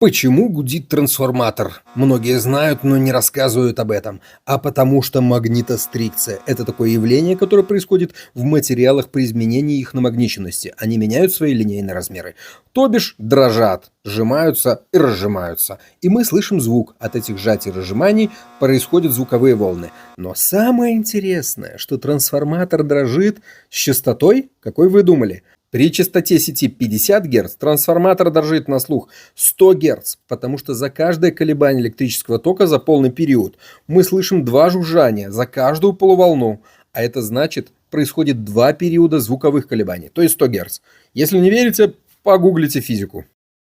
Почему гудит трансформатор? Многие знают, но не рассказывают об этом. А потому что магнитострикция– это такое явление, которое происходит в материалах при изменении их намагниченности. Они меняют свои линейные размеры. То бишь дрожат, сжимаются и разжимаются. И мы слышим звук. От этих сжатий и разжиманий происходят звуковые волны. Но самое интересное, что трансформатор дрожит с частотой, какой вы думали? При частоте сети 50 Гц трансформатор дрожит на слух 100 Гц, потому что за каждое колебание электрического тока за полный период мы слышим два жужжания за каждую полуволну, а это значит, происходит два периода звуковых колебаний, то есть 100 Гц. Если не верите, погуглите физику.